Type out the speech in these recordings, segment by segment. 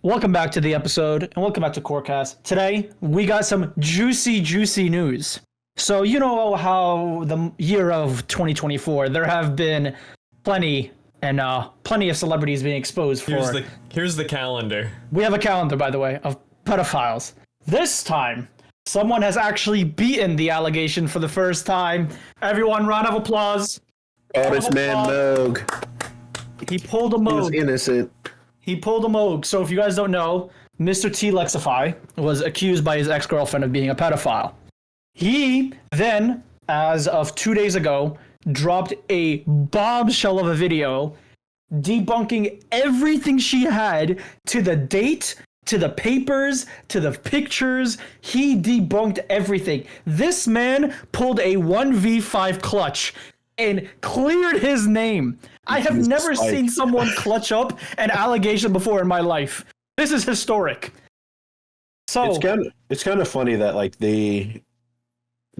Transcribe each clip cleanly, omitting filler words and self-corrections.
Welcome back to the episode, and welcome back to QORcast. Today, we got some juicy news. So, you know how the year of 2024, there have been plenty of celebrities being exposed for... Here's the calendar. We have a calendar, by the way, of pedophiles. This time, someone has actually beaten the allegation for the first time. Everyone, round of applause. Oh, this man Moog. He pulled a Moog. He was innocent. He pulled a Moog. So if you guys don't know, Mr. T. Lexify was accused by his ex-girlfriend of being a pedophile. He then, as of 2 days ago, dropped a bombshell of a video debunking everything she had, to the date, to the papers, to the pictures. He debunked everything. This man pulled a 1v5 clutch and cleared his name. I have never seen someone clutch up an allegation before in my life. This is historic. So it's kind of funny that like they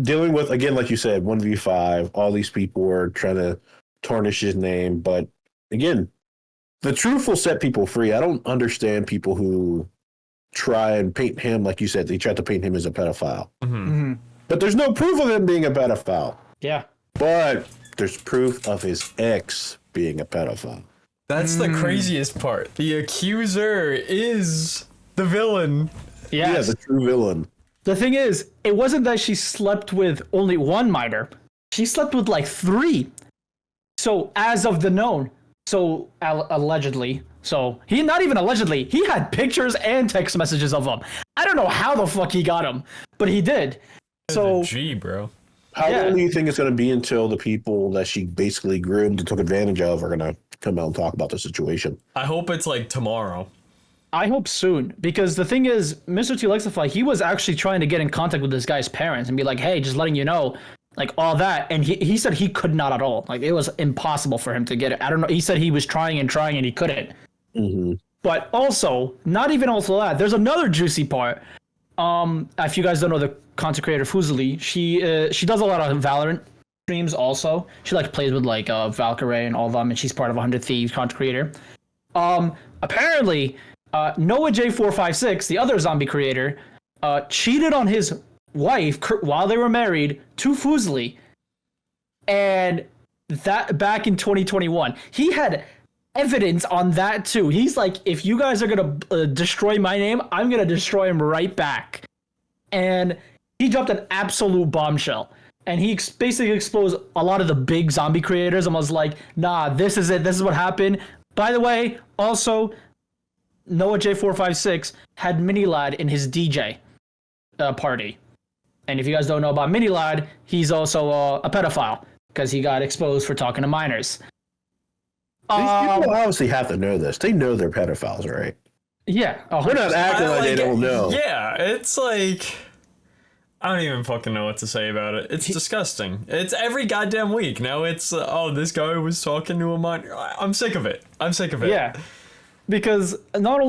dealing with, again, like you said, 1v5, all these people were trying to tarnish his name, but again, the truth will set people free. I don't understand people who try and paint him, like you said, they tried to paint him as a pedophile. Mm-hmm. But there's no proof of him being a pedophile. Yeah. But there's proof of his ex being a pedophile. That's the craziest part. The accuser is the villain. Yes. Yeah, the true villain. The thing is, it wasn't that she slept with only one minor. She slept with like 3. So as of the known, so allegedly, so he, not even allegedly, he had pictures and text messages of them. I don't know how the fuck he got them, but he did. So G, bro. How long do you think it's going to be until the people that she basically groomed and took advantage of are going to come out and talk about the situation? I hope it's like tomorrow. I hope soon, because the thing is, Mr. T. Lexify, he was actually trying to get in contact with this guy's parents and be like, hey, just letting you know, like all that. And he said he could not at all. Like, it was impossible for him to get it. I don't know. He said he was trying and he couldn't. Mm-hmm. But also, not even also that, there's another juicy part. If you guys don't know the content creator Fuzuli, she does a lot of Valorant streams also. She like plays with like Valkyrie and all of them, and she's part of 100 Thieves content creator. Apparently, Noah J456, the other zombie creator, cheated on his wife while they were married to Fuzuli, and that back in 2021. He had evidence on that too. He's like, if you guys are gonna destroy my name, I'm gonna destroy him right back. And he dropped an absolute bombshell, and he basically exposed a lot of the big zombie creators and was like, nah, this is it, this is what happened. By the way, also, Noah J456 had Minilad in his DJ party. And if you guys don't know about Minilad, he's also a pedophile because he got exposed for talking to minors. These people obviously have to know this. They know they're pedophiles, right? Yeah. They're not acting like they don't know. Yeah, it's like, I don't even fucking know what to say about it. It's disgusting. It's every goddamn week. Now it's, this guy was talking to a minor. I'm sick of it. Yeah. Because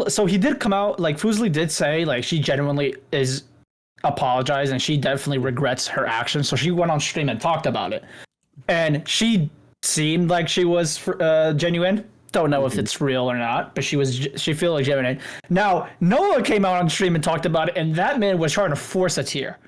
so he did come out, like Fuzuli did say, like she genuinely is apologized and she definitely regrets her actions. So she went on stream and talked about it. And she seemed like she was genuine. Don't know if it's real or not, but she feel like genuine. Now, Noah came out on stream and talked about it, and that man was trying to force a tear.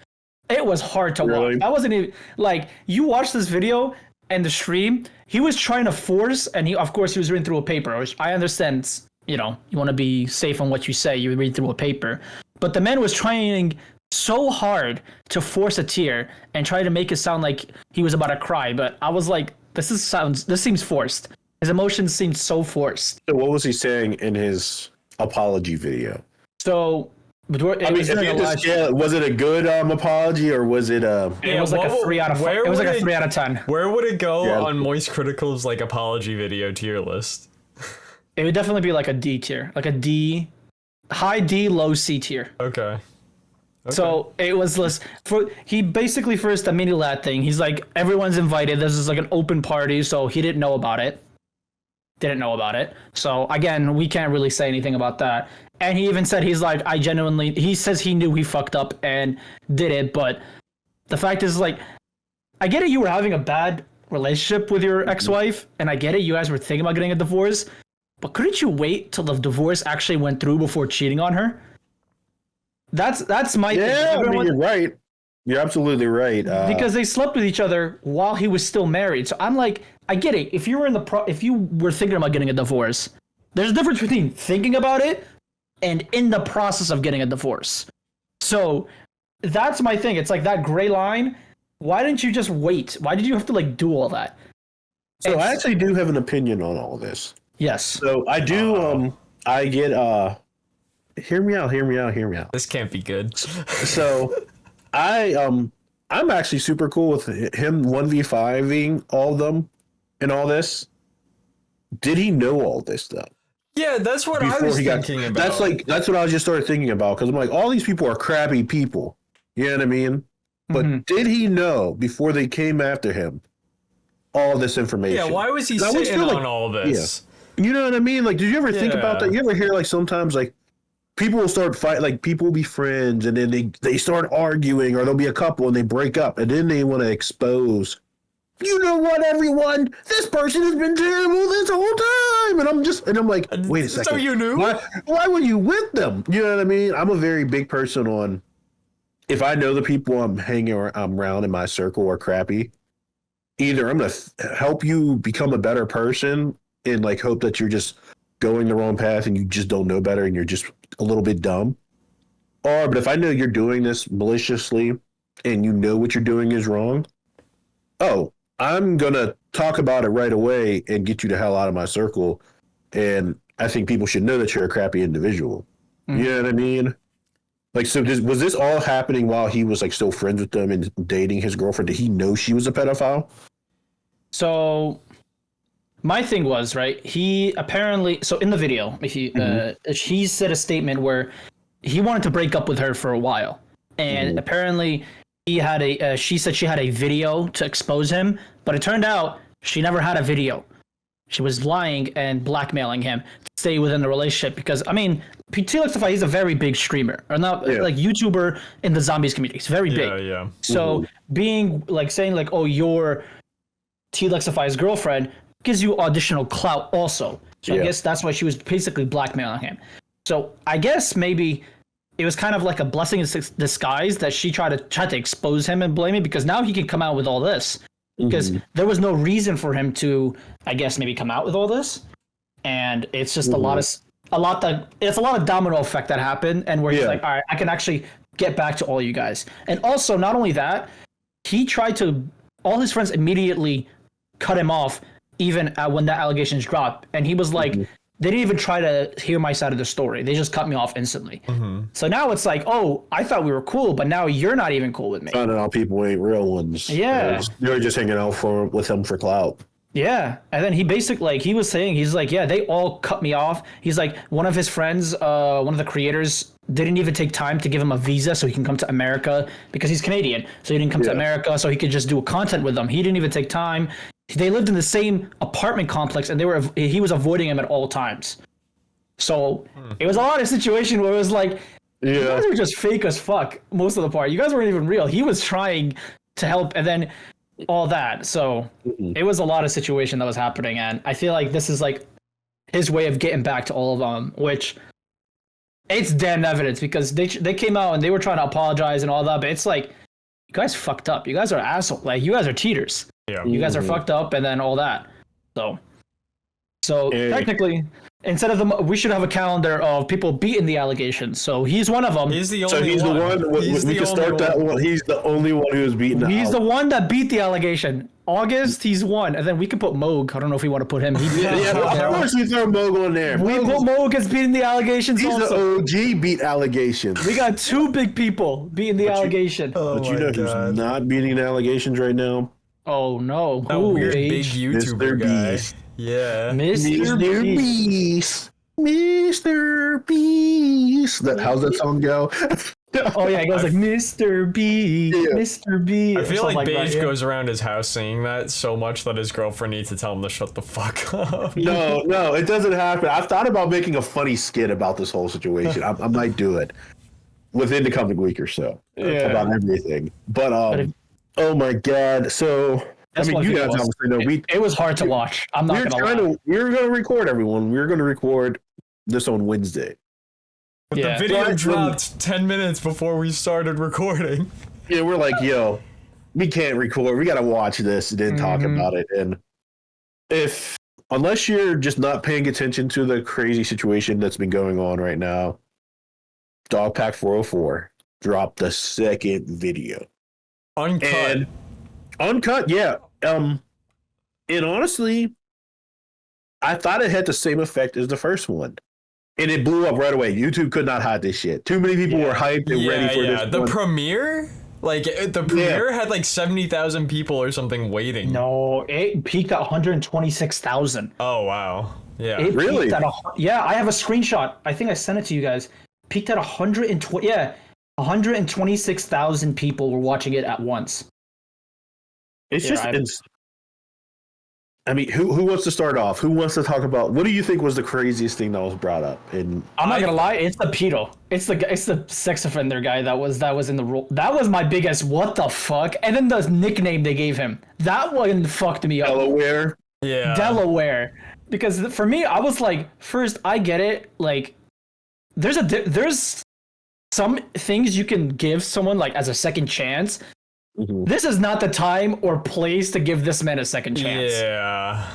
It was hard to watch. That wasn't even, like, you watch this video and the stream, he was trying to force, and of course he was reading through a paper, which I understand, you know, you want to be safe on what you say, you read through a paper. But the man was trying so hard to force a tear and try to make it sound like he was about to cry, but I was like, this seems forced. His emotions seemed so forced. So what was he saying in his apology video? So, was it a good apology, or was it it was like a 3 out of 5. It was like a 3 out of 10. Where would it go on Moist Critical's like apology video tier list? It would definitely be like a D tier, like a D, high D, low C tier. Okay. So it was less he basically first the Minilad thing. He's like, everyone's invited. This is like an open party, so he didn't know about it. So again, we can't really say anything about that. And he even said he says he knew he fucked up and did it, but the fact is, like, I get it, you were having a bad relationship with your ex-wife, and I get it, you guys were thinking about getting a divorce, but couldn't you wait till the divorce actually went through before cheating on her? That's my thing. Yeah, I mean, you're right. You're absolutely right. Because they slept with each other while he was still married. So I'm like, I get it. If you were if you were thinking about getting a divorce, there's a difference between thinking about it and in the process of getting a divorce. So that's my thing. It's like that gray line. Why didn't you just wait? Why did you have to like do all that? So I actually do have an opinion on all this. Yes. So I do. I get. Hear me out. This can't be good. So I'm actually super cool with him 1v5ing all of them and all this. Did he know all this though? Yeah, that's what I was thinking about. That's what I just started thinking about, because I'm like, all these people are crappy people. You know what I mean? But did he know before they came after him all this information? Yeah, why was he sitting on all this? Yeah. You know what I mean? Like, did you ever think about that? You ever hear like sometimes like people will start fight, like people will be friends and then they start arguing, or there'll be a couple and they break up and then they want to expose. You know what, everyone? This person has been terrible this whole time, and I'm like, wait a second. So you knew? Why were you with them? You know what I mean? I'm a very big person on, if I know the people I'm around in my circle are crappy, either I'm gonna help you become a better person and like hope that you're just going the wrong path and you just don't know better and you're just a little bit dumb. But if I know you're doing this maliciously and you know what you're doing is wrong, I'm going to talk about it right away and get you the hell out of my circle. And I think people should know that you're a crappy individual. You know what I mean? Like, so was this all happening while he was like still friends with them and dating his girlfriend? Did he know she was a pedophile? So my thing was, right, he apparently, so in the video, he said a statement where he wanted to break up with her for a while. And apparently she said she had a video to expose him, but it turned out she never had a video. She was lying and blackmailing him to stay within the relationship because, I mean, T-Lexify, he's a very big streamer, or not like YouTuber in the zombies community. He's very big. Yeah. So being like saying like, oh, you're T-Lexify's girlfriend gives you additional clout also. So I guess that's why she was basically blackmailing him. So I guess maybe it was kind of like a blessing in disguise that she tried to expose him and blame him, because now he can come out with all this. Because there was no reason for him to, I guess, maybe come out with all this. And it's just a lot of domino effect that happened, and where he's like, all right, I can actually get back to all you guys. And also, not only that, he tried to, all his friends immediately cut him off even when the allegations dropped. And he was like, they didn't even try to hear my side of the story. They just cut me off instantly. So now it's like, oh, I thought we were cool, but now you're not even cool with me. Finding out people ain't real ones. Yeah. They're just hanging out with him for clout. Yeah. And then he basically, like, he was saying, he's like, yeah, they all cut me off. He's like, one of his friends, one of the creators, didn't even take time to give him a visa so he can come to America because he's Canadian. So he didn't come to America so he could just do content with them. He didn't even take time. They lived in the same apartment complex, and he was avoiding him at all times. So it was a lot of situation where it was like, you guys were just fake as fuck most of the part. You guys weren't even real. He was trying to help, and then all that. So it was a lot of situation that was happening, and I feel like this is like his way of getting back to all of them, which it's damn evidence, because they came out and they were trying to apologize and all that, but it's like, you guys fucked up. You guys are assholes. Like, you guys are cheaters. Yeah. You guys are fucked up, and then all that. So technically, instead of them, we should have a calendar of people beating the allegations. So he's one of them. He's the only So he's one. the one. We can start that one. He's the only one who was beaten. He's the one that beat the allegation. August, he's one, and then we can put Moog. I don't know if we want to put him. Of course we throw Moog on there. We put Moog as beating the allegations. He's also. the OG beat allegations. We got two big people beating the allegation. But you know who's not beating the allegations right now? Oh no! That weird big YouTuber guy. Beast. Yeah. Mr. Beast. Mr. Beast. How's that song go? Oh yeah, it goes like Mr. B, Mr. B. I feel like Beige that, goes around his house singing that so much that his girlfriend needs to tell him to shut the fuck up. No, it doesn't happen. I've thought about making a funny skit about this whole situation. I might do it within the coming week or so about everything. But oh my god! So That's I mean, one you thing it guys was. obviously know It was hard to watch. I'm not gonna lie. we were gonna record everyone. We were gonna record this on Wednesday. But Yeah. the video But- dropped 10 minutes before we started recording. Yeah, we're like, yo, we can't record. We gotta watch this and then talk about it. And unless you're just not paying attention to the crazy situation that's been going on right now, Dogpack 404 dropped the second video. Uncut. And uncut, yeah. And honestly, I thought it had the same effect as the first one. And it blew up right away. YouTube could not hide this shit. Too many people were hyped and ready for this. The one. premiere? Like, the premiere had like 70,000 people or something waiting. No, it peaked at 126,000. Oh, wow. Yeah. It Really? peaked at yeah, I have a screenshot. I think I sent it to you guys. Peaked at 120. Yeah, 126,000 people were watching it at once. It's Yeah, just. I mean, who wants to start off? Who wants to talk about? What do you think was the craziest thing that was brought up? And I'm not gonna lie, it's the pedo. It's the sex offender guy that was in the role. That was my biggest what the fuck. And then the nickname they gave him. That one fucked me up. Delaware. Yeah. Delaware. Because for me, I was like, first, I get it. Like, there's some things you can give someone like as a second chance. Mm-hmm. This is not the time or place to give this man a second chance. Yeah.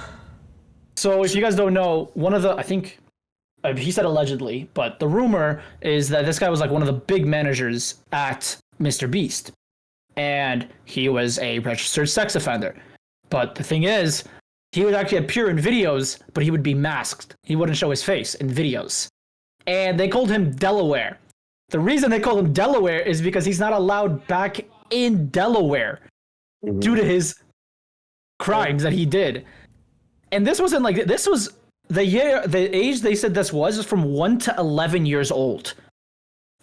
So if you guys don't know, I think he said allegedly, but the rumor is that this guy was like one of the big managers at MrBeast, and he was a registered sex offender. But the thing is, he would actually appear in videos, but he would be masked. He wouldn't show his face in videos. And they called him Delaware. The reason they called him Delaware is because he's not allowed back in Delaware due to his crimes that he did. And this wasn't like, this was the age they said this was from 1 to 11 years old.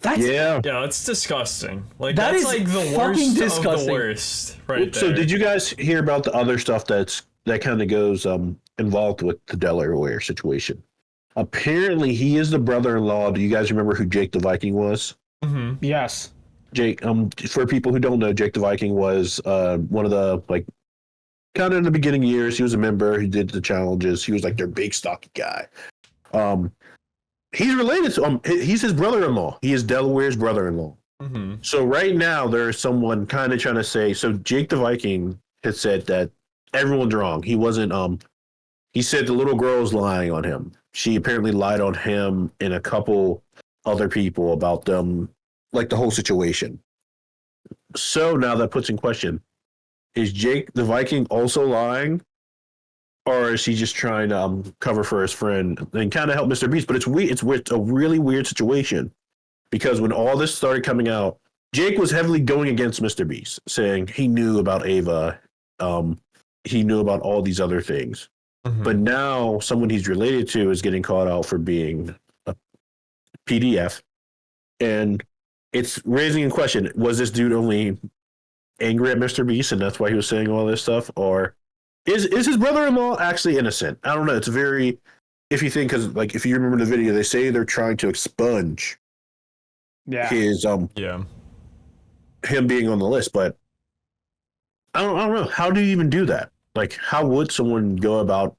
That's Yeah. Yeah, it's disgusting. Like, That that's is like the fucking worst disgusting. of the worst right there. So did you guys hear about the other stuff that kind of goes involved with the Delaware situation? Apparently, he is the brother-in-law. Do you guys remember who Jake the Viking was? Mm-hmm. yes. Jake, for people who don't know, Jake the Viking was one of the like kind of in the beginning years. He was a member. He did the challenges. He was like their big stocky guy. He's related to he's his brother-in-law. He is Delaware's brother-in-law. Mm-hmm. So right now there's someone kind of trying to say. So Jake the Viking had said that everyone's wrong. He wasn't. He said the little girl's lying on him. She apparently lied on him and a couple other people about them. Like the whole situation. So now that puts in question, is Jake the Viking also lying? Or is he just trying to cover for his friend and kind of help MrBeast? But it's weird. It's a really weird situation because when all this started coming out, Jake was heavily going against MrBeast, saying he knew about Ava. He knew about all these other things. Mm-hmm. But now someone he's related to is getting caught out for being a PDF. And it's raising a question, was this dude only angry at MrBeast and that's why he was saying all this stuff? Or is his brother-in-law actually innocent? I don't know. It's very, if you think, because like if you remember the video, they say they're trying to expunge his him being on the list, but I don't know. How do you even do that? Like, how would someone go about?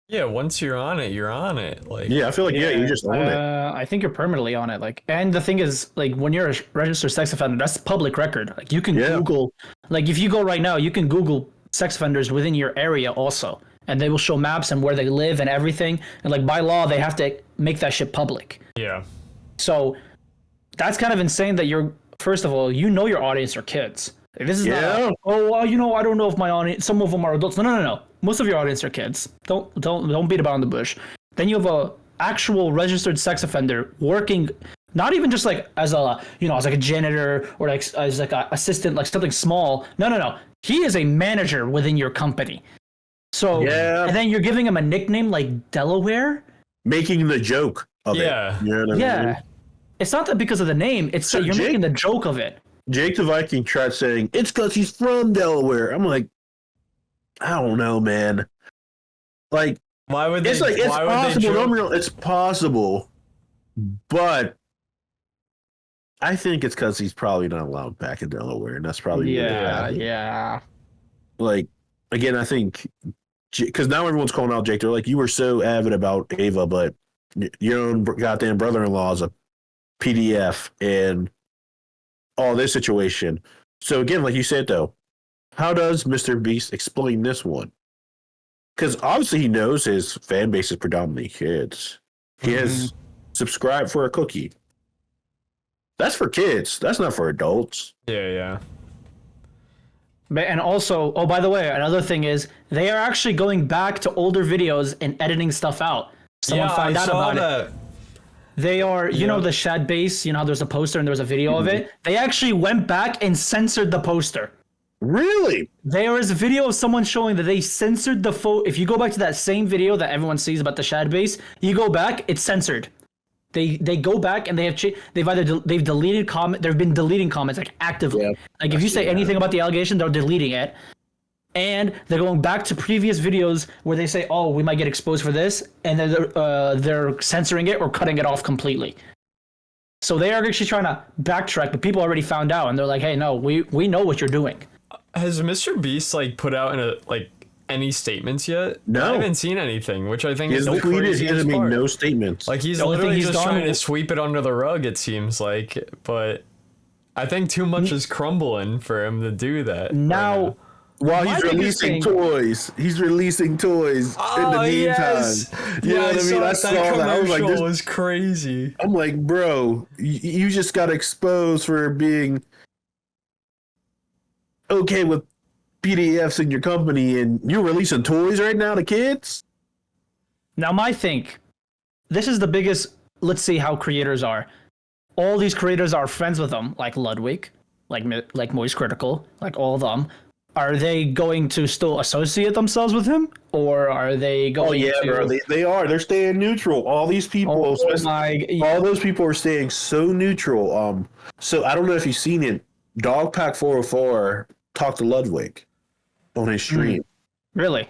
Yeah, once you're on it, you're on it. Like, Yeah, I feel like you just own it. I think you're permanently on it. Like, and the thing is, like, when you're a registered sex offender, that's public record. Like, you can Google, like, if you go right now, you can Google sex offenders within your area also, and they will show maps and where they live and everything. And like by law, they have to make that shit public. yeah. So that's kind of insane that you're. First of all, you know your audience are kids. Like, this is not. Oh, well, you know, I don't know if my audience. Some of them are adults. No. Most of your audience are kids. Don't beat about the bush. Then you have a actual registered sex offender working, not even just like as a as like a janitor or like as like an assistant, like something small. No. He is a manager within your company. So and then you're giving him a nickname like Delaware, making the joke of it. You know what I mean? It's not that because of the name. It's So that you're making the joke of it. Jake the Viking tried saying it's because he's from Delaware. I'm like, I don't know, man. Like, Why would they? it's like it's why would they possible. joke? No, it's possible, but I think it's because he's probably not allowed back in Delaware, and that's probably what happened. Yeah. Like, again, I think because now everyone's calling out Jake. They're like, you were so avid about Ava, but your own goddamn brother-in-law is a PDF and all this situation. So again, like you said, though, how does MrBeast explain this one? Because obviously he knows his fan base is predominantly kids. He has subscribed for a cookie. That's for kids. That's not for adults. Yeah. And also, oh, by the way, another thing is they are actually going back to older videos and editing stuff out. Someone found out about it. They are, you know, the Shad base, you know how there's a poster and there's a video of it? They actually went back and censored the poster. Really? There is a video of someone showing that they censored the photo. If you go back to that same video that everyone sees about the Shad base, you go back, it's censored. They go back and they've deleted comment. They've been deleting comments like actively. Yeah, like if you say anything about the allegation, they're deleting it. And they're going back to previous videos where they say, "Oh, we might get exposed for this," and then they're censoring it or cutting it off completely. So they are actually trying to backtrack, but people already found out, and they're like, "Hey, no, we know what you're doing." Has MrBeast like put out any statements yet? No, I haven't seen anything, which I think is the tweeted. craziest He hasn't made no statements. Like he's literally just trying to sweep it under the rug. It seems like, but I think too much is crumbling for him to do that. Now, while he's releasing toys, in the meantime. Yes. You know what I mean? I saw that. I was like, this was crazy. I'm like, bro, you just got exposed for being okay with PDFs in your company, and you're releasing toys right now to kids? Now, this is the biggest, let's see how creators are. All these creators are friends with them, like Ludwig, like Moist Critical, like all of them. Are they going to still associate themselves with him, or are they going to... Oh, yeah, bro. They are. They're staying neutral. All these people... all those people are staying so neutral. So I don't know if you've seen it. Dogpack404 talked to Ludwig on his stream. Really?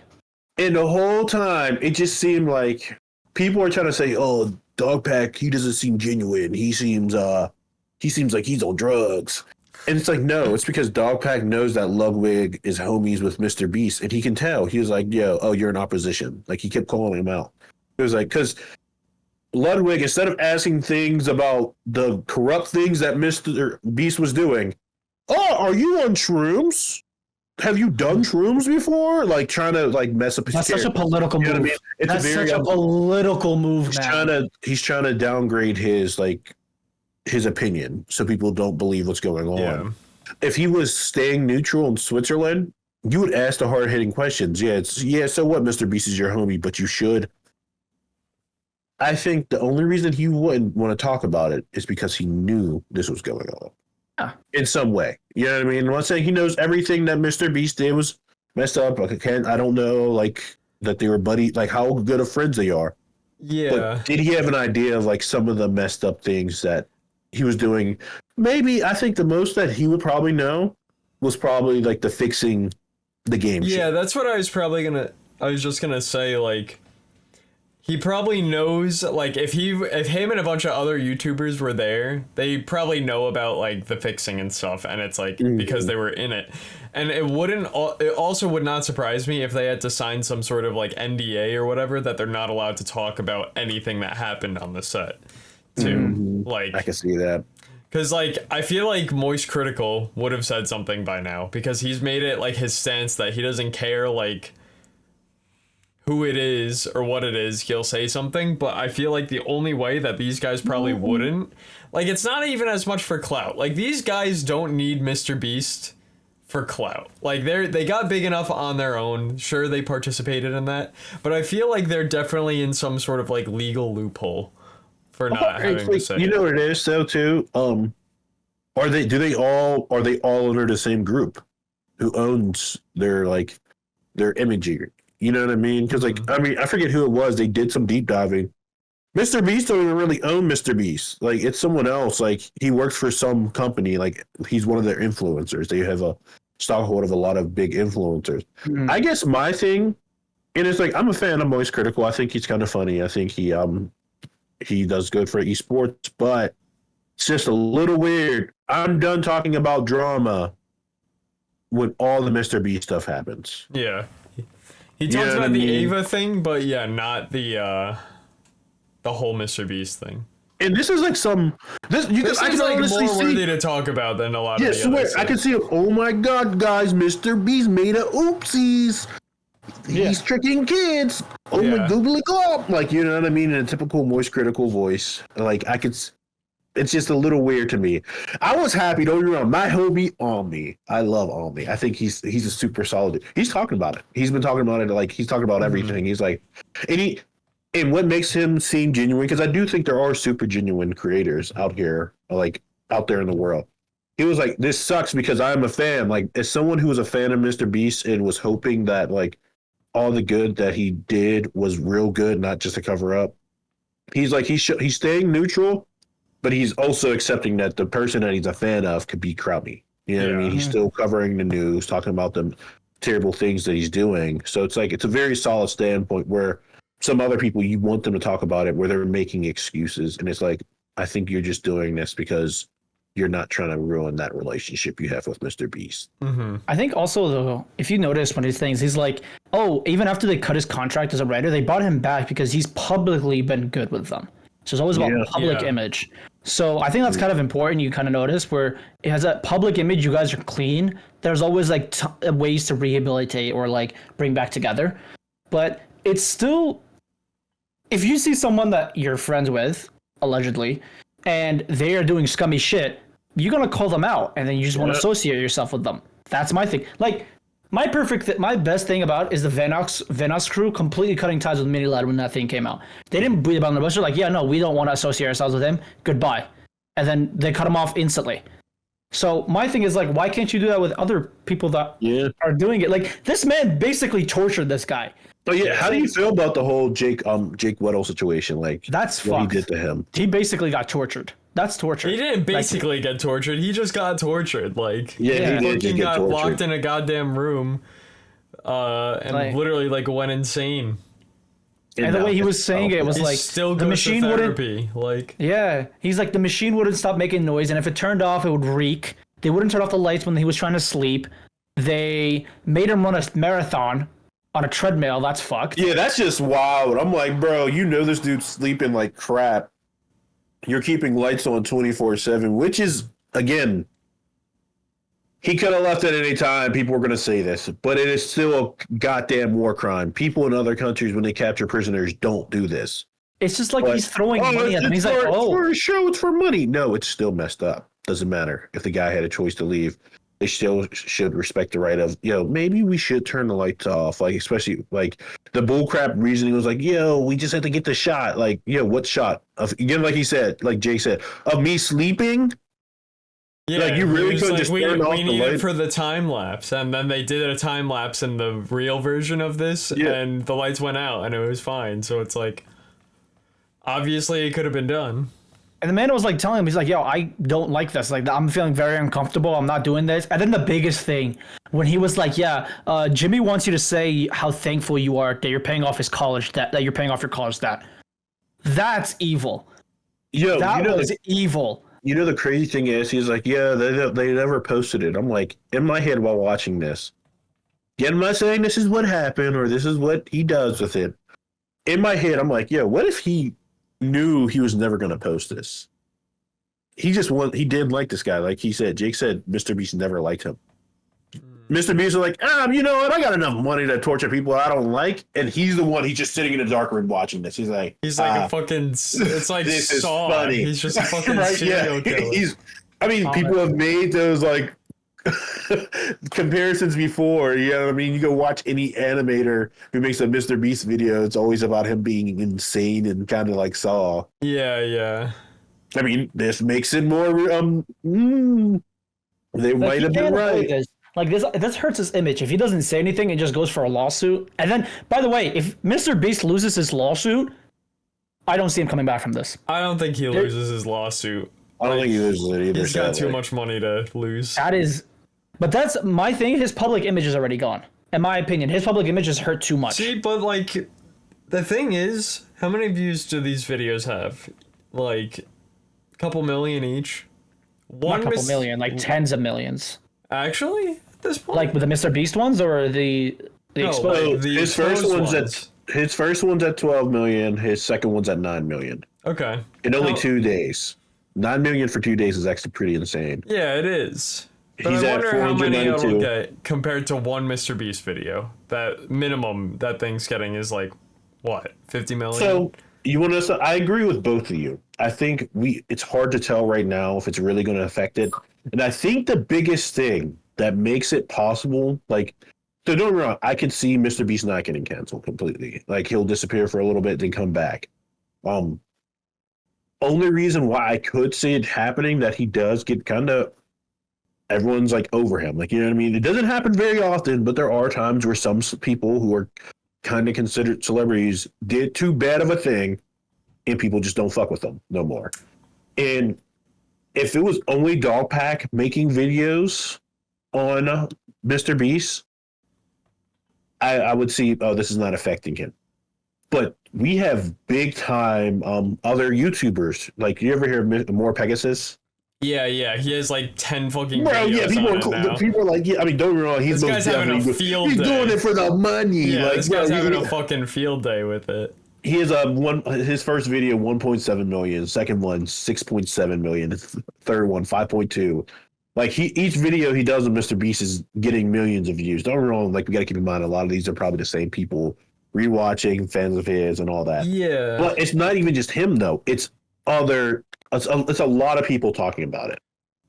And the whole time, it just seemed like people are trying to say, "Oh, Dogpack, he doesn't seem genuine. He seems like he's on drugs." And it's like, no, it's because Dogpack knows that Ludwig is homies with MrBeast, and he can tell. He was like, "Yo, oh, you're in opposition." Like he kept calling him out. It was like, because Ludwig, instead of asking things about the corrupt things that MrBeast was doing, "Oh, are you on shrooms? Have you done shrooms before?" Like trying to mess up his That's character. such a political move. You know what I mean? It's That's such a political move. He's trying to downgrade his opinion so people don't believe what's going on. Yeah. If he was staying neutral in Switzerland, you would ask the hard hitting questions. So what, MrBeast is your homie, but you should. I think the only reason he wouldn't want to talk about it is because he knew this was going on. In some way. You know what I mean? I'm not saying he knows everything that MrBeast did was messed up. I don't know that they were buddy, how good of friends they are. Yeah. But did he have an idea of some of the messed up things that he was doing? Maybe. I think the most that he would probably know was probably the fixing the game. Yeah, shit. that's what I was just gonna say, he probably knows, if him and a bunch of other YouTubers were there, they probably know about, the fixing and stuff, and it's, because they were in it. And it also would not surprise me if they had to sign some sort of, NDA or whatever, that they're not allowed to talk about anything that happened on the set, too. I can see that. Because, I feel like Moist Critical would have said something by now, because he's made it, his stance that he doesn't care, who it is or what it is, he'll say something. But I feel like the only way that these guys probably wouldn't, it's not even as much for clout. These guys don't need MrBeast for clout. They got big enough on their own. Sure, they participated in that, but I feel like they're definitely in some sort of legal loophole for not having to say. You know what it is though too? Are they all under the same group who owns their imagery? You know what I mean? Because I forget who it was. They did some deep diving. MrBeast don't even really own MrBeast. It's someone else. He works for some company. He's one of their influencers. They have a stockholder of a lot of big influencers. I guess my thing, and it's I'm a fan of Moist Critical. I think he's kind of funny. I think he does good for esports, but it's just a little weird. I'm done talking about drama. when all the Mr. B stuff happens. Yeah. He talks about the Ava thing, but yeah, not the whole MrBeast thing. And this is like I can like honestly more see worthy to talk about than a lot of the swear, others. I can see oh my god, guys, Mr. Beast made a oopsies. He's tricking kids. Oh my googly glop. Like, you know what I mean? In a typical moist critical voice. Like it's just a little weird to me. I was happy, don't get me wrong. My homie Almi. I love Almi. I think he's a super solid. He's talking about it. He's been talking about it, like he's talking about everything. He's like and what makes him seem genuine, because I do think there are super genuine creators out here, like out there in the world. He was like, this sucks because I'm a fan. Like, as someone who was a fan of Mr. Beast and was hoping that like all the good that he did was real good, not just a cover up. He's like, he's staying neutral, but he's also accepting that the person that he's a fan of could be crummy. You know what I mean? He's still covering the news, talking about the terrible things that he's doing. So it's like, it's a very solid standpoint where some other people, you want them to talk about it where they're making excuses. And it's like, I think you're just doing this because you're not trying to ruin that relationship you have with Mr. Beast. Mm-hmm. I think also, though, if you notice one of these things, he's like, oh, even after they cut his contract as a writer, they brought him back because he's publicly been good with them. So it's always about public image. So I think that's kind of important. You kind of notice where it has a public image, you guys are clean. There's always like ways to rehabilitate or like bring back together. But it's still, if you see someone that you're friends with, allegedly, and they are doing scummy shit, you're going to call them out and then you just want to associate yourself with them. That's my thing. Like, my best thing about is the Venox crew completely cutting ties with Mini Lad when that thing came out. They didn't beat about the bush. They're like, yeah, no, we don't want to associate ourselves with him. Goodbye. And then they cut him off instantly. So my thing is like, why can't you do that with other people that are doing it? Like, this man basically tortured this guy. But how do you feel about the whole Jake Weddle situation? Like, that's what fucked. he did to him. He basically got tortured. That's torture. He didn't basically get tortured. He just got tortured. Like, he fucking got tortured. locked in a goddamn room, and like, literally like went insane. And the way he was saying it was like, still the machine to wouldn't. therapy. Like, he's like, the machine wouldn't stop making noise, and if it turned off, it would reek. They wouldn't turn off the lights when he was trying to sleep. They made him run a marathon on a treadmill. That's fucked. Yeah, that's just wild. I'm like, bro, you know this dude's sleeping like crap. You're keeping lights on 24/7, which is, again, he could have left at any time. People were going to say this, but it is still a goddamn war crime. People in other countries, when they capture prisoners, don't do this. It's just like he's throwing money at them. He's like, it's for a show, it's for money. No, it's still messed up. Doesn't matter. If the guy had a choice to leave, they still should respect the right of, maybe we should turn the lights off. Like, especially like the bullcrap reasoning was like, we just had to get the shot. Like, what shot? Again, like he said, like Jake said, of me sleeping. yeah, like you really couldn't just turn off we the need light. it for the time lapse, and then they did a time lapse in the real version of this, and the lights went out, and it was fine. So it's like, obviously, it could have been done. And the man was like telling him, he's like, yo, I don't like this. Like, I'm feeling very uncomfortable. I'm not doing this. And then the biggest thing, when he was like, Jimmy wants you to say how thankful you are that you're paying off his college debt, that you're paying off your college debt. That's evil. That was evil. You know, the crazy thing is, he's like, they never posted it. I'm like, in my head while watching this, I'm not saying this is what happened or this is what he does with it. In my head, I'm like, what if he knew he was never going to post this? He didn't like this guy. Like he said, Jake said, Mr. Beast never liked him. Mr. Beast was like, you know what? I got enough money to torture people I don't like. And he's the one, he's just sitting in a dark room watching this. He's like a fucking, it's like this Saw. is funny. He's just a fucking right? serial killer. People have made those like comparisons before. You know what I mean? You go watch any animator who makes a Mr. Beast video. It's always about him being insane and kind of like Saw. Yeah. I mean, this makes it more. They might have been right. Like this hurts his image. If he doesn't say anything and just goes for a lawsuit. And then, by the way, if Mr. Beast loses his lawsuit, I don't see him coming back from this. I don't think he loses his lawsuit. I don't think he loses it either. He's got too much money to lose. But that's my thing. His public image is already gone. In my opinion, his public image has hurt too much. See, but like, the thing is, how many views do these videos have? Like, a couple million each. Not a couple million, like tens of millions. Actually, this point. Like with the MrBeast ones or the No, exposed? like the his first exposed one's his first one's at 12 million. His second one's at 9 million Okay. in only Now- 2 days. 9 million for 2 days is actually pretty insane. Yeah, it is. But He's I at wonder how many it'll 492. get compared to one MrBeast video. That minimum that thing's getting is like, what, 50 million? So you want to? I agree with both of you. I think it's hard to tell right now if it's really going to affect it. And I think the biggest thing that makes it possible, like, so don't get me wrong, I can see MrBeast not getting canceled completely. Like he'll disappear for a little bit, then come back. Only reason why I could see it happening that he does get kind of everyone's like over him. Like, you know what I mean? It doesn't happen very often, but there are times where some people who are kind of considered celebrities did too bad of a thing and people just don't fuck with them no more. And if it was only Dogpack making videos on MrBeast, I would see, oh, this is not affecting him. But we have big time other YouTubers. Like, you ever hear of More Pegasus? Yeah, he has like 10 fucking Bro, videos yeah, people on it now. are like, yeah, I mean, don't get me wrong, he's This guy's having a field he's day. doing it for the money. Yeah, like, this guy's bro, having a fucking field day with it. he has his first video 1.7 million, second one 6.7 million, third one 5.2. Like each video he does with MrBeast is getting millions of views. Don't get me wrong, like we got to keep in mind a lot of these are probably the same people rewatching, fans of his and all that. Yeah. But it's not even just him though. It's it's a lot of people talking about it.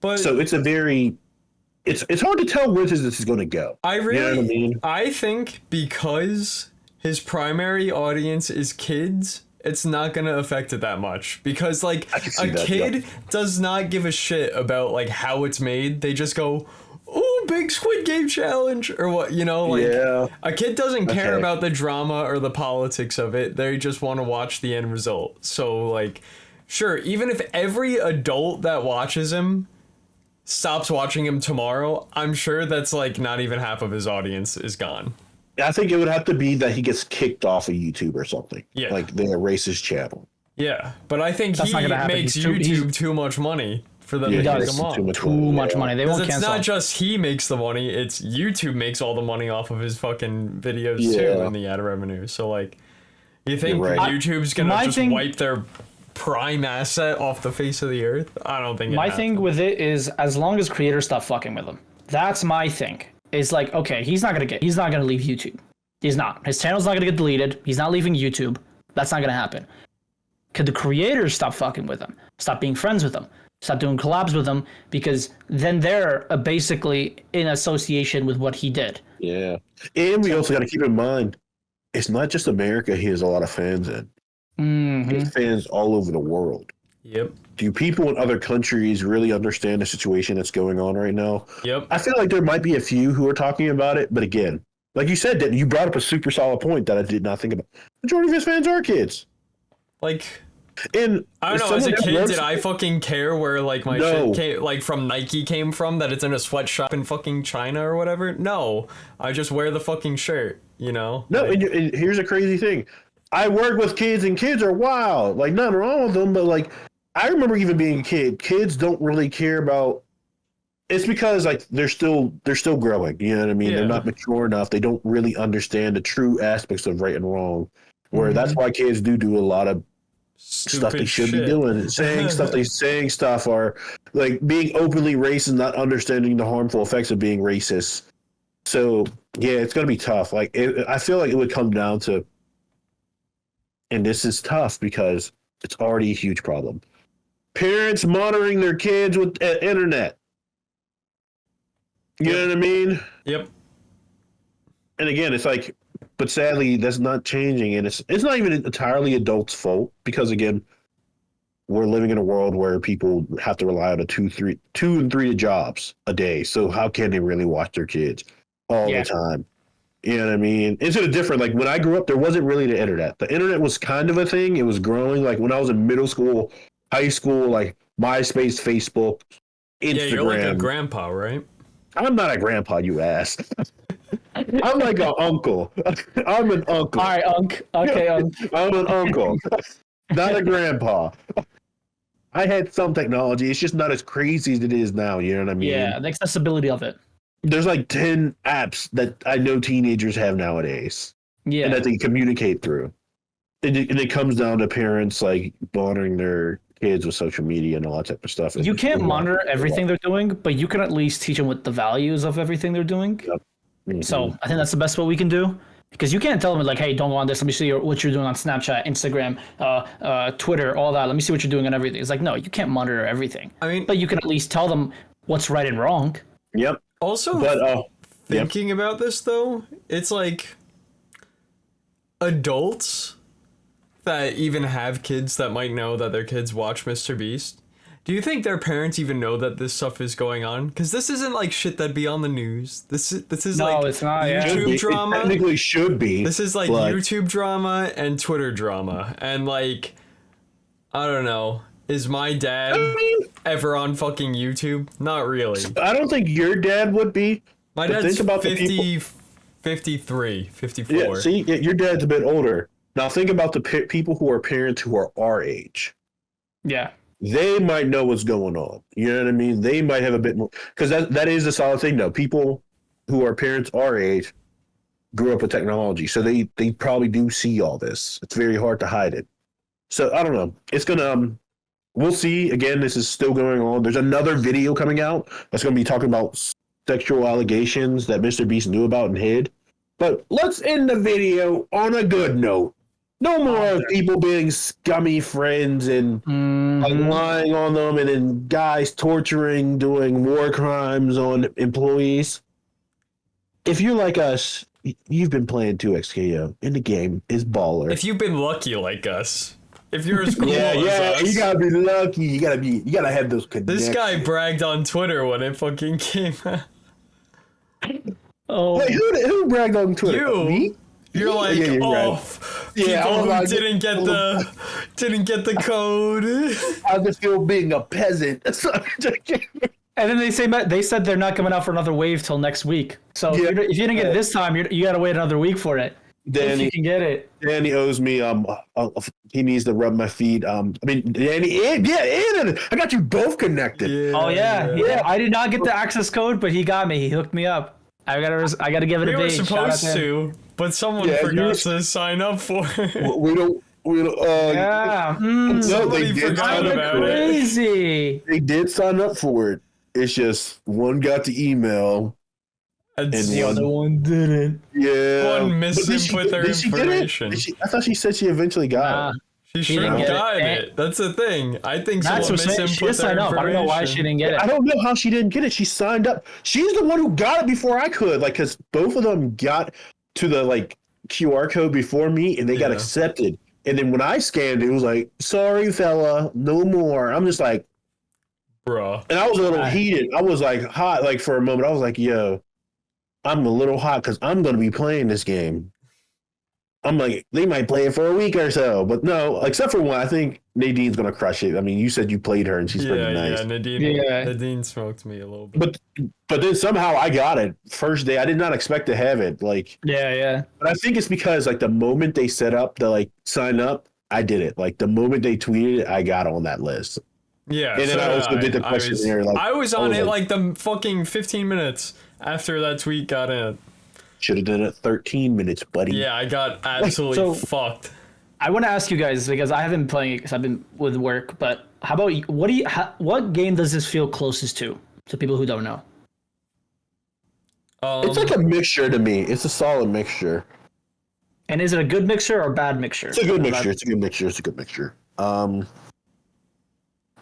But So it's it's hard to tell where this is going to go. I really, You know what I mean? I think because his primary audience is kids, it's not gonna affect it that much. Because like I can see a that, kid yeah. does not give a shit about like how it's made. They just go, "Oh, big Squid Game challenge," or what, you know, like Yeah. a kid doesn't care Okay. about the drama or the politics of it. They just want to watch the end result. So like, sure, even if every adult that watches him stops watching him tomorrow, I'm sure that's like not even half of his audience is gone. I think it would have to be that he gets kicked off of YouTube or something. Yeah. Like they erase his channel. Yeah, but I think That's not he gonna happen. makes He's too- YouTube too much money for them Yeah, to he kick makes him off. Too much yeah. money. They Because won't it's cancel. not just he makes the money, it's YouTube makes all the money off of his fucking videos too Yeah. in the ad revenue. So like, you think You're right. YouTube's gonna My just thing- wipe their prime asset off the face of the earth? I don't think it My happens. thing with it is as long as creators stop fucking with him. That's my thing. It's like, okay, he's not gonna leave YouTube. He's not. His channel's not gonna get deleted. He's not leaving YouTube. That's not gonna happen. Could the creators stop fucking with him? Stop being friends with him? Stop doing collabs with him? Because then they're basically in association with what he did. Yeah. And we also got to keep in mind, it's not just America he has a lot of fans in. He has fans all over the world. Yep. Do people in other countries really understand the situation that's going on right now? Yep. I feel like there might be a few who are talking about it, but again, like you said, you brought up a super solid point that I did not think about. Majority of his fans are kids. Like, And I don't know, as a someone kid, works- did I fucking care where, like, my No. shit came, like, from Nike came from, that it's in a sweatshop in fucking China or whatever? No. I just wear the fucking shirt, you know? No, Like, and here's a crazy thing. I work with kids, and kids are wild. Like, nothing wrong with them, but, like, I remember even being a kid, kids don't really care about... It's because, like, they're still growing, you know what I mean? Yeah. They're not mature enough. They don't really understand the true aspects of right and wrong. Where that's why kids do a lot of stuff they stupid should shit. be doing, saying stuff, or like being openly racist, not understanding the harmful effects of being racist. So yeah, it's gonna be tough. Like I feel like it would come down to, and this is tough because it's already a huge problem. Parents monitoring their kids with internet. You know what I mean? Yep. And again, it's like, but sadly, that's not changing, and it's not even entirely adults' fault because again, we're living in a world where people have to rely on two and three jobs a day. So how can they really watch their kids all Yeah. the time? You know what I mean? It's a different. Like when I grew up, there wasn't really the internet. The internet was kind of a thing. It was growing. Like when I was in middle school, high school, like MySpace, Facebook, Instagram. Yeah, you're like a grandpa, right? I'm not a grandpa, you ass. I'm like an uncle. I'm an uncle. All right, Unc. Okay, Unc. I'm an uncle, not a grandpa. I had some technology. It's just not as crazy as it is now. You know what I mean? Yeah, the accessibility of it. there's like 10 apps that I know teenagers have nowadays, Yeah. and that they communicate through. And it comes down to parents like monitoring their kids with social media and all that type of stuff. You can't monitor everything they're doing, but you can at least teach them what the values of everything they're doing. Yep. Mm-hmm. So I think that's the best what we can do. Because you can't tell them like, hey, don't go on this. Let me see what you're doing on Snapchat, Instagram, Twitter, all that. Let me see what you're doing on everything. It's like, no, you can't monitor everything. I mean, but you can at least tell them what's right and wrong. Yep. Also, But thinking about this though, it's like adults that even have kids that might know that their kids watch MrBeast. Do you think their parents even know that this stuff is going on? Because this isn't like shit that'd be on the news. This is No, like it's not, yeah. YouTube it drama. technically should be. This is like but YouTube drama and Twitter drama. And like, I don't know. Is my dad ever on fucking YouTube? Not really. I don't think your dad would be. My but dad's think about the 50, 53, 54. Yeah, see, your dad's a bit older. Now think about the people who are parents who are our age. Yeah. They might know what's going on. You know what I mean? They might have a bit more, because that is a solid thing though. People who are parents our age grew up with technology, so they probably do see all this. It's very hard to hide it. So I don't know. It's gonna we'll see. Again, this is still going on. There's another video coming out that's gonna be talking about sexual allegations that MrBeast knew about and hid. But let's end the video on a good note. No more of people being scummy friends and like, lying on them, and then guys torturing, doing war crimes on employees. If you're like us, you've been playing 2XKO, and the game is baller. If you've been lucky like us, if you're as cool as us. You gotta be lucky. You gotta have those connections. This guy bragged on Twitter when it fucking came out. Oh, Wait, who bragged on Twitter? You. Me? You're like, Yeah, you're oh, right. people Yeah, I was who like- didn't get the code. I just feel being a peasant. and then they said they're not coming out for another wave till next week. So Yeah. if you didn't get it this time, you got to wait another week for it. If Danny, you can get it. Danny owes me. He needs to rub my feet. Danny, and I got you both connected. Oh yeah. I did not get the access code, but he got me. He hooked me up. I gotta give it We a were B. Shout out supposed to him. to, but someone Yeah, forgot to sign up for it. We don't. Yeah. No, Somebody they did forgot sign up about for it. Crazy. They did sign up for it. It's just one got the email And and The other one didn't. Yeah. One But misinput their did she get it? information. I thought she said she eventually got it. She She should have didn't get gotten it. it. That's the thing. I think That's someone what I'm saying. She misinput did their sign up. I don't know why she information. didn't get it. I don't know how she didn't get it. She signed up. She's the one who got it before I could. Like, because both of them got to the like QR code before me, and they got Yeah. accepted. And then when I scanned it, it was like, "Sorry, fella, no more." I'm just like, Bruh. and I was a little heated. I was like hot, like for a moment. I was like, "Yo, I'm a little hot because I'm going to be playing this game." I'm like, they might play it for a week or so, but no, except for one. I think Nadine's gonna crush it. I mean, you said you played her, and she's pretty nice. Nadine smoked me a little bit. But then somehow I got it first day. I did not expect to have it. Like, Yeah. but I think it's because like the moment they set up the like sign up, I did it. Like the moment they tweeted it, I got on that list. Yeah, And then I also did the questionnaire. I was on I it was like the fucking 15 minutes after that tweet got in. Should have done it 13 minutes, buddy. Yeah, I got absolutely So- fucked. I want to ask you guys because I haven't been playing it because I've been with work. But how about you? What game does this feel closest to people who don't know? It's like a mixture to me. It's a solid mixture. And is it a good mixture or a bad mixture? It's a good mixture. It's a good mixture. It's a good mixture.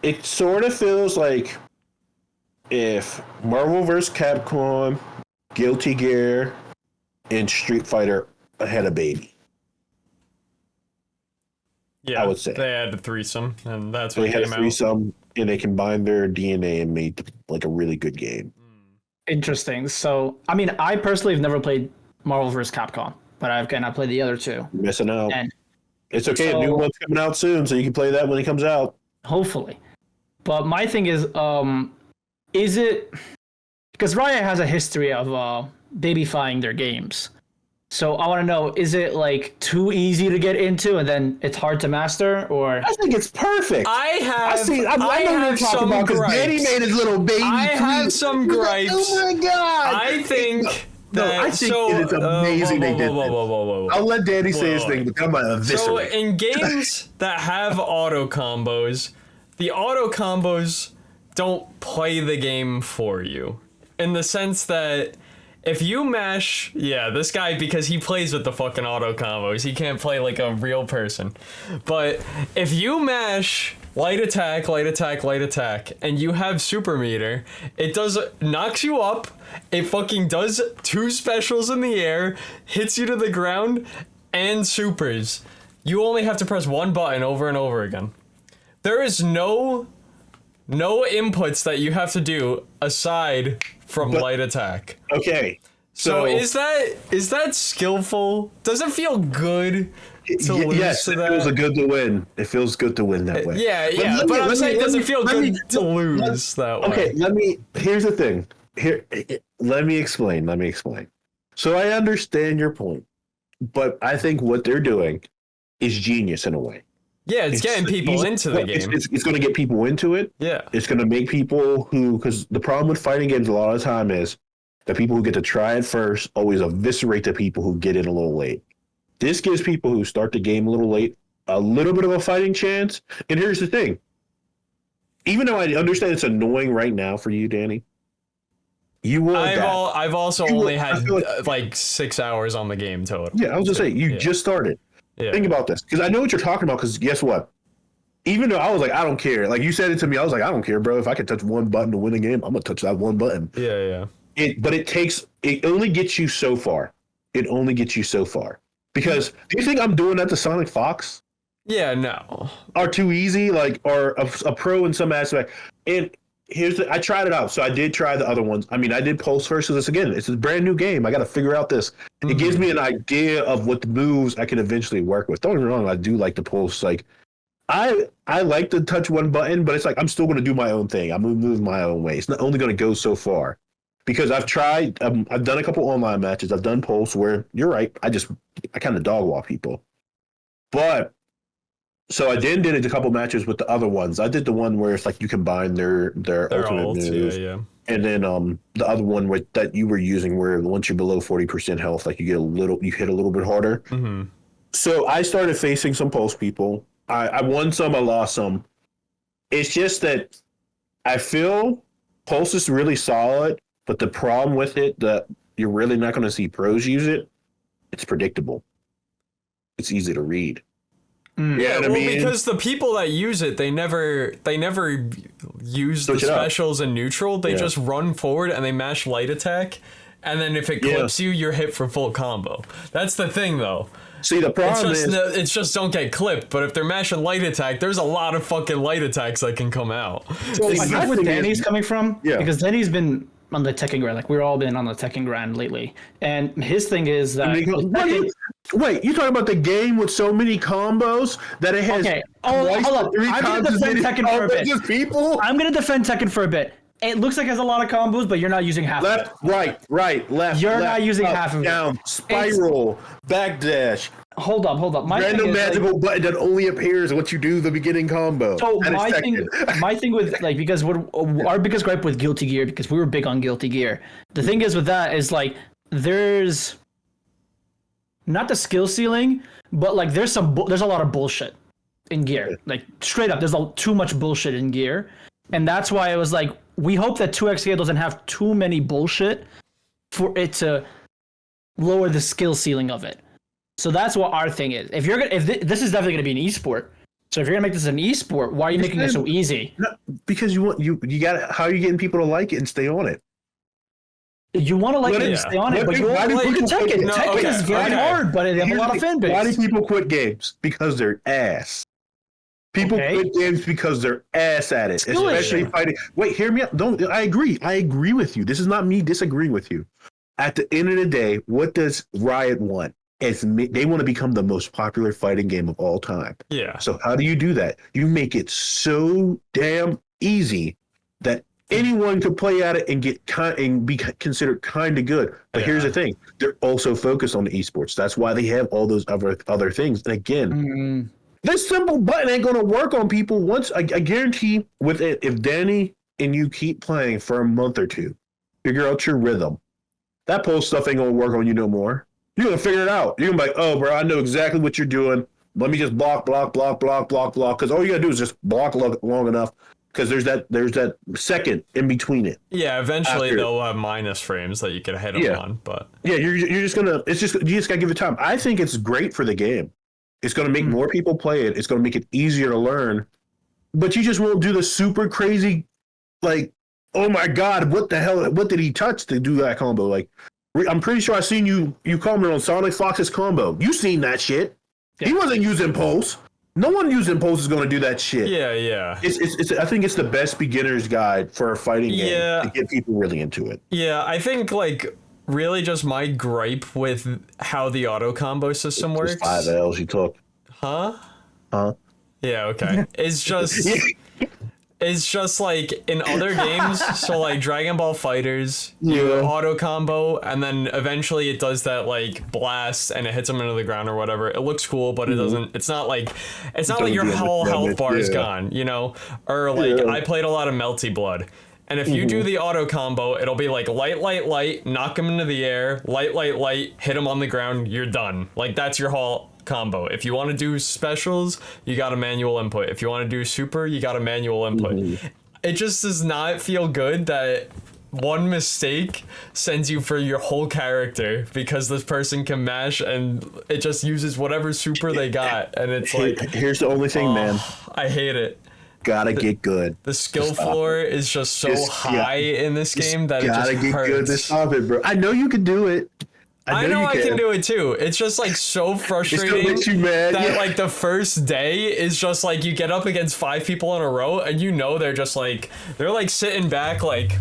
It sort of feels like if Marvel vs. Capcom, Guilty Gear, and Street Fighter had a baby. Yeah, I would say. they had a threesome, and that's what They had a came out. threesome, and they combined their DNA and made like a really good game. Interesting. So, I mean, I personally have never played Marvel vs. Capcom, but I've kind of played the other two. You're missing out. And It's okay. So- a new one's coming out soon, so you can play that when it comes out. hopefully. But my thing is it because Riot has a history of babyfying their games. So I want to know, is it like too easy to get into and then it's hard to master, or I think it's perfect. I have know you're talking some about because gripes. Danny made his little baby. I have tweet. some He's like, gripes. oh my god! I think I think it is amazing they did this. I'll let Danny say his thing, but I'm gonna So eviscerate. in games that have auto combos, the auto combos don't play the game for you. In the sense that if you mash, this guy, because he plays with the fucking auto combos, he can't play like a real person. But if you mash light attack, light attack, light attack, and you have super meter, it knocks you up, it fucking does 2 specials in the air, hits you to the ground, and supers. You only have to press one button over and over again. There is no inputs that you have to do aside from light attack. Okay. So is that skillful? Does it feel good to lose yes, to it that? feels good to win. It feels good to win that way. But I'm saying, does it feel good to lose that way? Okay, here's the thing. Let me explain. So I understand your point, but I think what they're doing is genius in a way. Yeah, it's getting people into the game. It's going to get people into it. Yeah. It's going to make people because the problem with fighting games a lot of the time is the people who get to try it first always eviscerate the people who get in a little late. This gives people who start the game a little late a little bit of a fighting chance. And here's the thing. Even though I understand it's annoying right now for you, Danny, you will adapt. I've also only had like 6 hours on the game total. Yeah, I was just saying, you just started. Yeah. Think about this, because I know what you're talking about, because guess what? Even though I was like, I don't care. Like, you said it to me, I was like, I don't care, bro. If I can touch one button to win a game, I'm going to touch that one button. Yeah. But it only gets you so far. Because do you think I'm doing that to Sonic Fox? Yeah, no. Are too easy, like, or a pro in some aspect. And I tried it out. So I did try the other ones. I mean, I did Pulse first, because it's a brand new game. I got to figure out this. Mm-hmm. It gives me an idea of what the moves I can eventually work with. Don't get me wrong, I do like the Pulse. Like, I like to touch one button, but it's like I'm still going to do my own thing. I'm going to move my own way. It's not only going to go so far. Because I've tried, I've done a couple online matches. I've done Pulse where, you're right, I kind of dog walk people. But, so I did a couple matches with the other ones. I did the one where it's like you combine their ultimate moves. Yeah. And then the other one that you were using where once you're below 40% health, like you hit a little bit harder. Mm-hmm. So I started facing some Pulse people. I won some, I lost some. It's just that I feel Pulse is really solid. But the problem with it that you're really not going to see pros use it, it's predictable. It's easy to read. Yeah, well, because the people that use it, they never use the specials in neutral. They just run forward and they mash light attack, and then if it clips you, you're hit for full combo. That's the thing, though. See, the problem it's just don't get clipped. But if they're mashing light attack, there's a lot of fucking light attacks that can come out. So I get where Danny's coming from. Yeah. Because Danny's been on the Tekken grind. Like, we've all been on the Tekken grind lately. And his thing is that... Wait, you talking about the game with so many combos that it has... Okay, hold up. I'm going to defend Tekken for a bit. I'm going to defend Tekken for a bit. It looks like it has a lot of combos, but you're not using half of it. Right, left. You're left, not using up, half of down, it. Spiral, backdash. Hold up. Random magical button that only appears once you do the beginning combo. So my thing with, like, because our biggest gripe with Guilty Gear, because we were big on Guilty Gear, the thing is with that is, like, there's not the skill ceiling, but, like, there's a lot of bullshit in Gear. Like, straight up, there's too much bullshit in Gear. And that's why it was like, we hope that 2XK doesn't have too many bullshit for it to lower the skill ceiling of it. So that's what our thing is. If this is definitely going to be an esport. So if you're going to make this an esport, why are you making it so easy? No, because you got how are you getting people to like it and stay on it? You want to like it and stay on it, but you want to like Tekken. Tekken is very hard, but they have a lot of fan base. Why do people quit games? Because they're ass. People quit games because they're ass at it, especially fighting. Wait, hear me out. I agree with you. This is not me disagreeing with you. At the end of the day, what does Riot want? They want to become the most popular fighting game of all time. Yeah. So how do you do that? You make it so damn easy that anyone could play at it and be considered kind of good. But here's the thing: they're also focused on the esports. That's why they have all those other things. And again, this simple button ain't gonna work on people. Once I guarantee with it, if Danny and you keep playing for a month or two, figure out your rhythm. That pulse stuff ain't gonna work on you no more. You're gonna figure it out. You're gonna be like, oh, bro, I know exactly what you're doing. Let me just block. Because all you gotta do is just block long enough. Because there's that second in between it. Yeah, eventually they'll have minus frames that you can hit them on. But yeah, you just gotta give it time. I think it's great for the game. It's gonna make more people play it. It's gonna make it easier to learn. But you just won't do the super crazy, like, oh my god, what the hell? What did he touch to do that combo? Like, I'm pretty sure I seen you comment on Sonic Fox's combo. You seen that shit? Yeah. He wasn't using pulse. No one using pulse is going to do that shit. Yeah. It's. I think it's the best beginner's guide for a fighting game to get people really into it. Yeah, I think like really just my gripe with how the auto combo system works. 5 L's you took. Huh? Yeah. Okay. It's just like in other games, so like Dragon Ball Fighters, you auto combo, and then eventually it does that like blast and it hits them into the ground or whatever. It looks cool, but it doesn't. It's not like your whole health bar is gone, you know. Or like I played a lot of Melty Blood, and if you do the auto combo, it'll be like light, knock them into the air, light, hit them on the ground, you're done. Like that's your whole combo. If you want to do specials, you got a manual input. If you want to do super, you got a manual input. It just does not feel good that one mistake sends you for your whole character because this person can mash and it just uses whatever super they got, and it's like, here's the only thing, man. I hate it. Gotta get good. The skill floor is just so high in this game that it just hurts. Gotta get good to stop it, bro. I know you can do it. I know I can do it too. It's just like so frustrating that like the first day is just like you get up against 5 people in a row and you know they're just like sitting back like.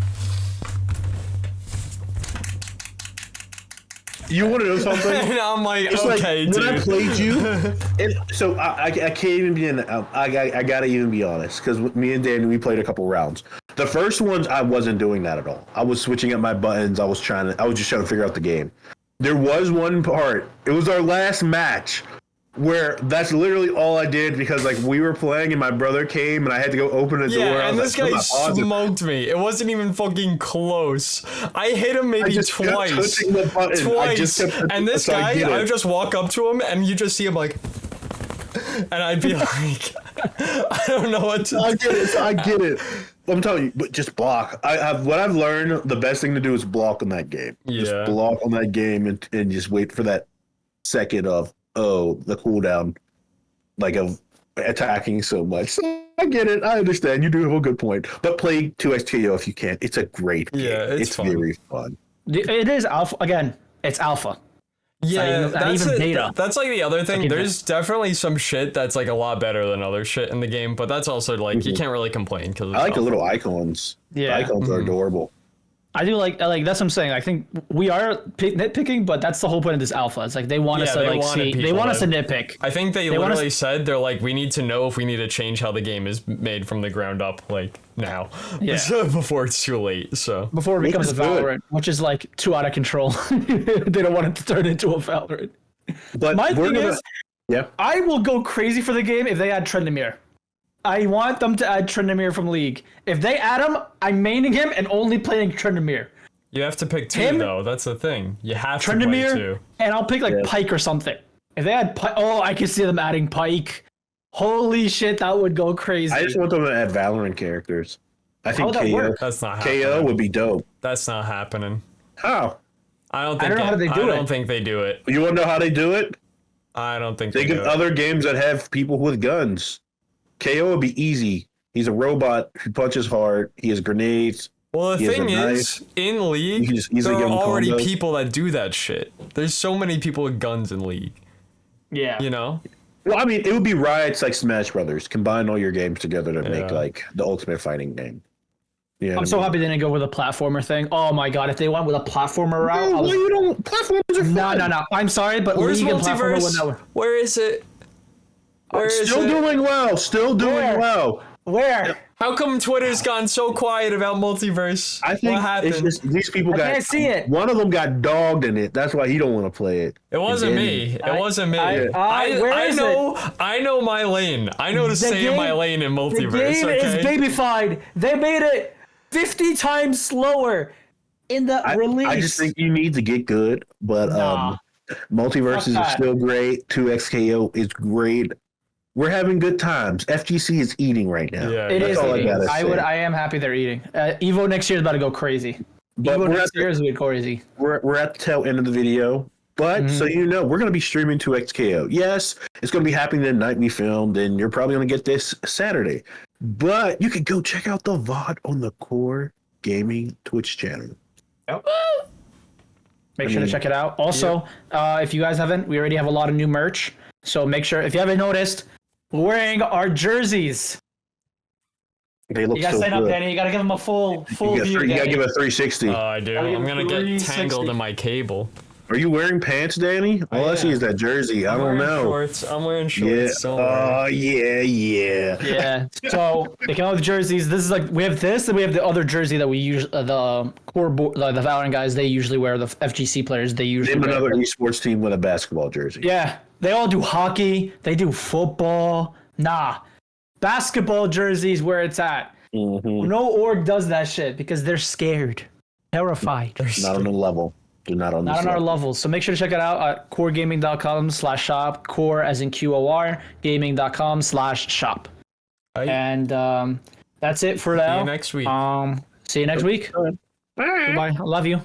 You want to know something? And I'm like, it's okay, like, dude. When I played you, so I can't even be in. I gotta even be honest, because me and Danny, we played a couple rounds. The first ones, I wasn't doing that at all. I was switching up my buttons. I was just trying to figure out the game. There was one part. It was our last match where that's literally all I did because like we were playing and my brother came and I had to go open the door. Yeah, and this guy smoked me. It wasn't even fucking close. I hit him maybe twice. And this guy, I would just walk up to him and you just see him like, and I'd be like, I don't know what to do. I get it. I'm telling you, but just block. What I've learned, the best thing to do is block on that game. Yeah. Just block on that game and just wait for that second of the cooldown, like of attacking so much. So I get it. I understand. You do have a good point. But play 2XTO if you can. It's a great game. Yeah, it's fun. Very fun. It is alpha. Again, it's alpha. Yeah, that's like the other thing. There's definitely some shit that's like a lot better than other shit in the game, but that's also like you can't really complain because I like the little icons. Yeah, the icons are adorable. I do like that's what I'm saying. I think we are nitpicking, but that's the whole point of this alpha. It's like they want us to like see. They want us to nitpick. I think they literally said they're like, we need to know if we need to change how the game is made from the ground up, like now. Yeah. Before it's too late. So before it becomes a Valorant, which is like too out of control. They don't want it to turn into a Valorant. But my thing is, I will go crazy for the game if they add Trendemir. I want them to add Trendemir from League. If they add him, I'm maining him and only playing Trendemir. You have to pick two, though. That's the thing. You have to play two. And I'll pick like Pyke or something. If they add Pyke, I can see them adding Pyke. Holy shit, that would go crazy. I just want them to add Valorant characters. I think KO. That's not happening. KO would be dope. That's not happening. How? I don't know how they do it. I don't think they do it. You want to know how they do it? I don't think they do it. Think of other games that have people with guns. KO would be easy. He's a robot who punches hard. He has grenades. Well, the thing is, in League, there are already people that do that shit. There's so many people with guns in League. Yeah. You know? Well, I mean, it would be Riot's like Smash Brothers. Combine all your games together to make like the ultimate fighting game. Yeah, I'm so happy they didn't go with a platformer thing. Oh my god, if they went with a platformer route, platformers are fun. No. I'm sorry, but League and platformer. Where is it? Still doing well. Where? How come Twitter's gone so quiet about multiverse? I think what happened? it's just these people I got. can't see it. One of them got dogged in it. That's why he don't want to play it. It wasn't And me. then- It wasn't me. where is I know my lane. I know to stay in my lane in The multiverse. game Okay. is babyfied. They made it 50 times slower in the release. I just think you need to get good, but Nah. multiverses Fuck is that. still great. 2XKO is great. We're having good times. FGC is eating right now. Yeah, It that's is all I eating. gotta say. I am happy they're eating. Evo next year is about to go crazy. But Evo we're next at, year is going to go crazy. we're at the tail end of the video. But so you know, we're going to be streaming 2XKO. Yes, it's going to be happening the night we filmed, and you're probably going to get this Saturday. But you can go check out the VOD on the QOR Gaming Twitch channel. Make sure to check it out. Also, if you guys haven't, we already have a lot of new merch. So make sure, if you haven't noticed, we're wearing our jerseys. They look You gotta so sign good. up, Danny. You gotta give them a full view. You gotta Danny. give it a 360. Oh, I do. Gotta give I'm gonna get 360. tangled in my cable. Are you wearing pants, Danny? All I see is that jersey. I don't I'm wearing know. Shorts. I'm wearing Yeah. shorts. Don't worry. Oh, yeah. Yeah. So they come out with jerseys. This is like, we have this, and we have the other jersey that we use. The core, the Valorant guys, they usually wear. The FGC players, they usually Name wear. another esports team with a basketball jersey. Yeah, they all do hockey. They do football. Nah, basketball jerseys where it's at. Mm-hmm. No org does that shit because they're scared, terrified. Not on the level. They're not on Not this on our level. levels. So make sure to check it out at QORgaming.com/shop. Core as in QOR gaming.com/shop. Bye. And that's it for See now. you next week. See you next week. Bye. Goodbye. I love you.